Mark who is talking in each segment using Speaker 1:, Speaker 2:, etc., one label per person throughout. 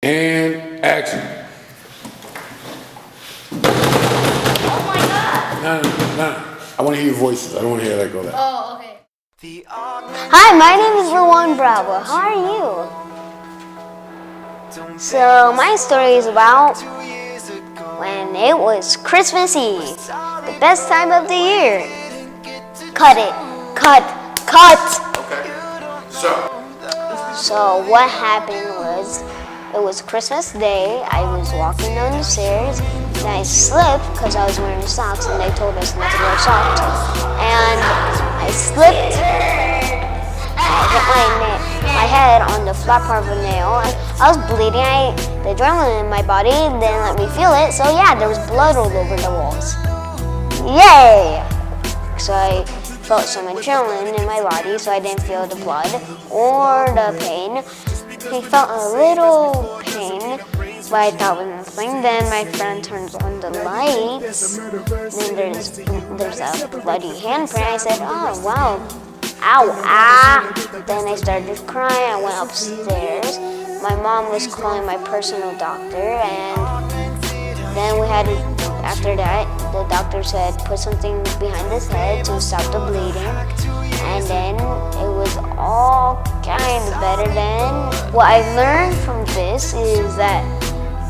Speaker 1: And action.
Speaker 2: Oh my God!
Speaker 1: No. I want to hear your voices. I don't want to hear that go that.
Speaker 2: Oh, okay.
Speaker 3: Hi, my name is Rowan Bravo. How are you? So my story is about when it was Christmas Eve, the best time of the year. Cut it. Cut.
Speaker 1: Okay. So
Speaker 3: what happened was, it was Christmas Day. I was walking down the stairs and I slipped because I was wearing socks and they told us not to wear socks. And I slipped. I hit my head on the flat part of a nail. I was bleeding. The adrenaline in my body didn't let me feel it. So yeah, there was blood all over the walls. Yay! So I felt some adrenaline in my body, so I didn't feel the blood or the pain. I felt a little pain, but I thought it was nothing. Then my friend turns on the lights. Then there's a bloody handprint. I said, oh wow, ow, ah. Then I started crying. I went upstairs. My mom was calling my personal doctor, and then after that, the doctor said put something behind his head to stop the bleeding, and then it was all kind of better. Then what I learned from this is that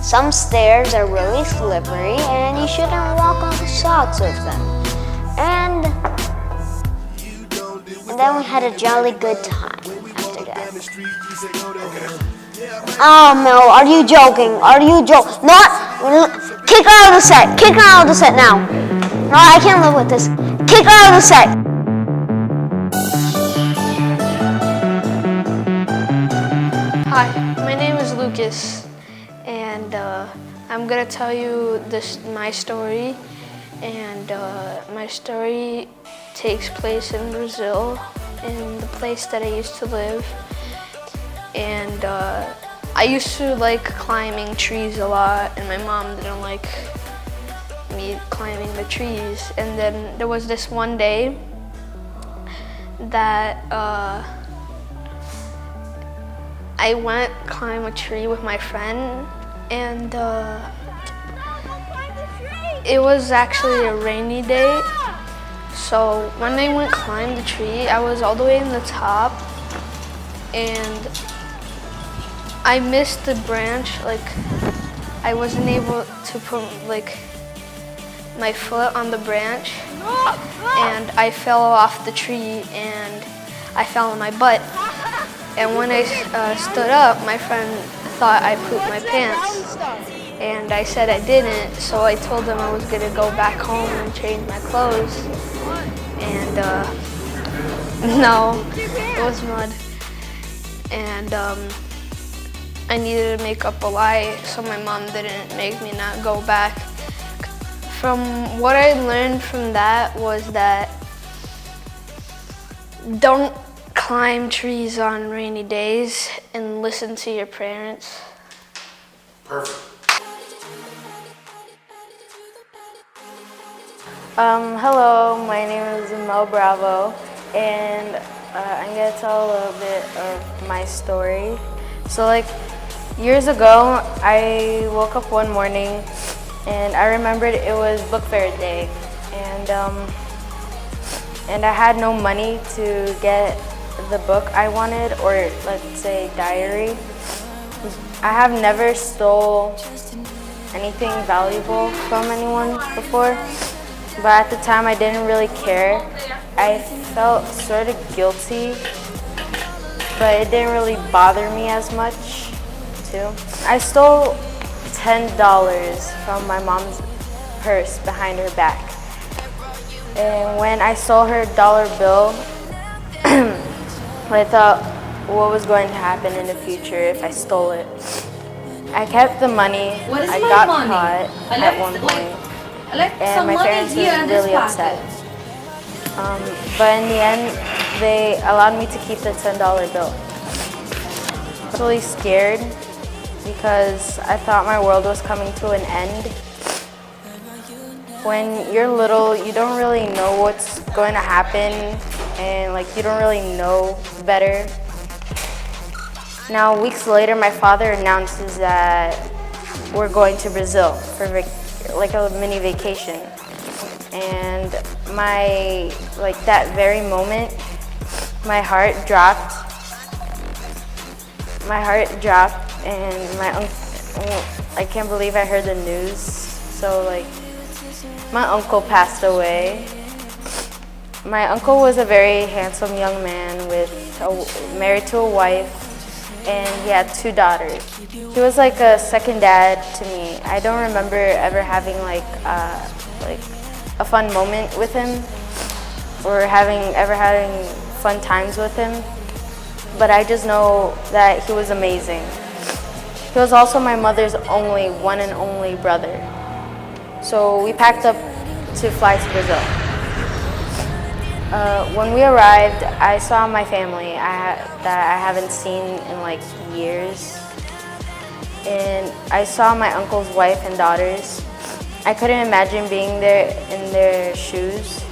Speaker 3: some stairs are really slippery and you shouldn't walk on socks with them. And then we had a jolly good time after that. Oh no, are you joking? Are you joking? Not! Kick her out of the set! Kick her out of the set now! No, I can't live with this. Kick her out of the set!
Speaker 2: Hi, my name is Lucas, and I'm gonna tell you my story. And my story takes place in Brazil, in the place that I used to live. And I used to like climbing trees a lot, and my mom didn't like me climbing the trees. And then there was this one day that I went climb a tree with my friend, and it was actually a rainy day. So when I went climb the tree, I was all the way in the top, and I missed the branch. Like, I wasn't able to put like my foot on the branch, and I fell off the tree and I fell on my butt. And when I stood up, my friend thought I pooped my pants, and I said I didn't. So I told them I was gonna go back home and change my clothes. And no, it was mud. And I needed to make up a lie so my mom didn't make me not go back. From what I learned from that was that don't climb trees on rainy days and listen to your parents.
Speaker 1: perfect.
Speaker 4: Hello, my name is Mel Bravo, and I'm gonna tell a little bit of my story. So like years ago, I woke up one morning and I remembered it was book fair day, and I had no money to get the book I wanted, or let's say diary. I have never stole anything valuable from anyone before, but at the time I didn't really care. I felt sort of guilty, but it didn't really bother me as much too. I stole $10 from my mom's purse behind her back. And when I stole her dollar bill, I thought what was going to happen in the future if I stole it. I kept the money. I got caught at one point, and my parents were really upset. But in the end, they allowed me to keep the $10 bill. I was really scared because I thought my world was coming to an end. When you're little, you don't really know what's going to happen, and like you don't really know better. Now, weeks later, my father announces that we're going to Brazil for like a mini vacation. And that very moment, my heart dropped. And I can't believe I heard the news. So my uncle passed away. My uncle was a very handsome young man married to a wife, and he had 2 daughters. He was like a second dad to me. I don't remember ever having a fun moment with him or ever having fun times with him, but I just know that he was amazing. He was also my mother's one and only brother. So we packed up to fly to Brazil. When we arrived, I saw my family that I haven't seen in years. And I saw my uncle's wife and daughters. I couldn't imagine being there in their shoes.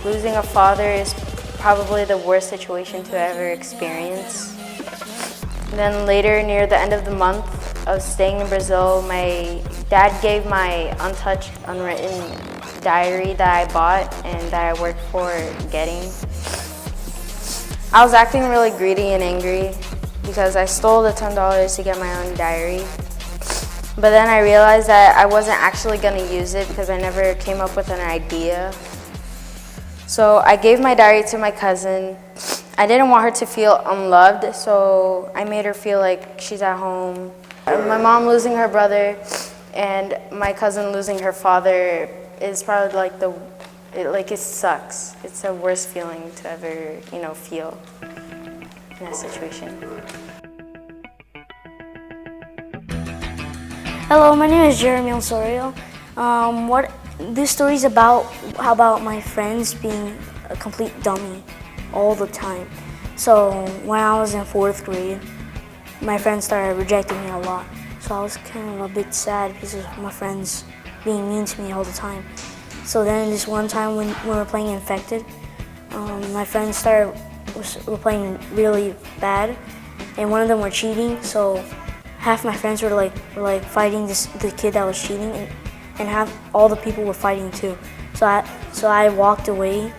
Speaker 4: Losing a father is probably the worst situation to ever experience. Then later, near the end of the month of staying in Brazil, my dad gave my untouched, unwritten diary that I bought and that I worked for getting. I was acting really greedy and angry because I stole the $10 to get my own diary. But then I realized that I wasn't actually going to use it because I never came up with an idea. So I gave my diary to my cousin. I didn't want her to feel unloved, so I made her feel like she's at home. My mom losing her brother and my cousin losing her father is probably it sucks. It's the worst feeling to ever, feel in that situation.
Speaker 5: Hello, my name is Jeremy Osorio. This story is about my friends being a complete dummy all the time. So when I was in 4th grade, my friends started rejecting me a lot. So I was kind of a bit sad because of my friends being mean to me all the time. So then this one time when we were playing Infected, my friends were playing really bad, and one of them were cheating. So half my friends were fighting the kid that was cheating, and half all the people were fighting too. So I walked away,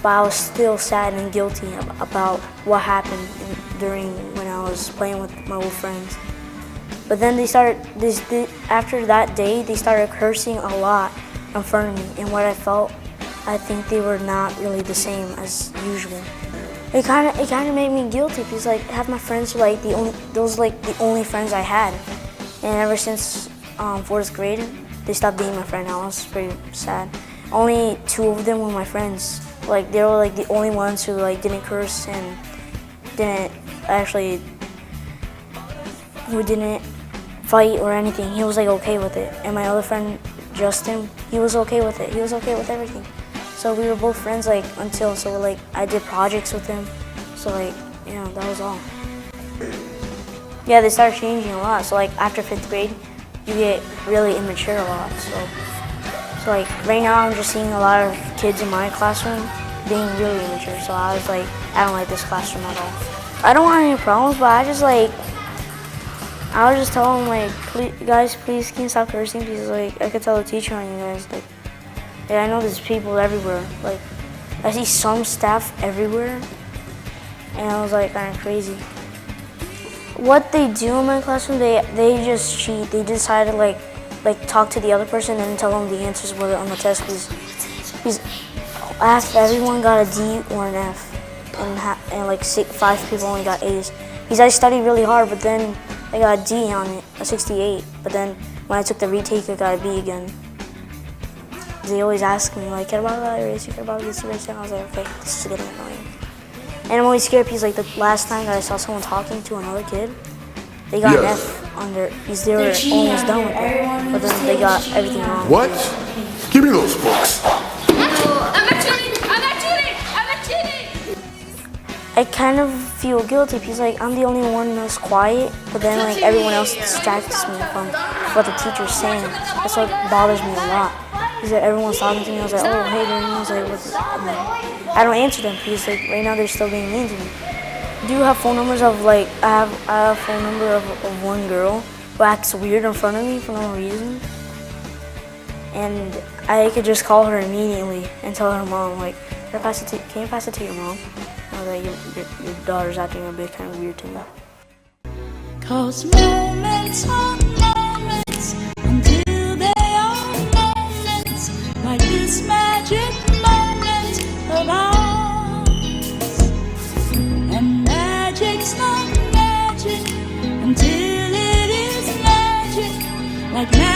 Speaker 5: but I was still sad and guilty about what happened during when I was playing with my old friends. But then after that day, they started cursing a lot in front of me, and what I think they were not really the same as usual. It kind of made me guilty because half my friends were the only friends I had, and ever since 4th grade, they stopped being my friend. I was pretty sad. Only 2 of them were my friends. They were the only ones who didn't curse and who didn't fight or anything. He was okay with it. And my other friend Justin, he was okay with it. He was okay with everything. So we were both friends until I did projects with him. So that was all. Yeah, they started changing a lot. So after 5th grade, you get really immature a lot. So right now I'm just seeing a lot of kids in my classroom being really immature. So I was I don't like this classroom at all. I don't want any problems, but I would just tell them please can you stop cursing, because I could tell the teacher on you guys. I know there's people everywhere. I see some staff everywhere, and I was kind of crazy. What they do in my classroom, they just cheat. They decide to talk to the other person and tell them the answers on the test, because everyone got a D or an F, and 5 people only got A's. Because I studied really hard, but then I got a D on it, a 68. But then when I took the retake, I got a B again. They always ask me, care about that race, you care about this race? And I was okay, this is getting annoying. And I'm always scared because the last time that I saw someone talking to another kid, they got an F on their, because they were almost done with it. But then they got everything wrong.
Speaker 1: What? Give me those books.
Speaker 6: I'm not cheating!
Speaker 5: I kind of feel guilty because I'm the only one that's quiet, but then everyone else distracts me from what the teacher's saying. That's what bothers me a lot. Because everyone's talking to me, I was oh hey, and I was I don't answer them because right now they're still being mean to me. do have phone numbers of like, I have a phone number of one girl who acts weird in front of me for no reason. And I could just call her immediately and tell her mom, like, can you pass it to your mom? That your daughter's acting a bit kind of weird to me.
Speaker 7: 'Cause moments are moments until they are moments, like this magic moment of ours. And magic's not magic until it is magic, like magic.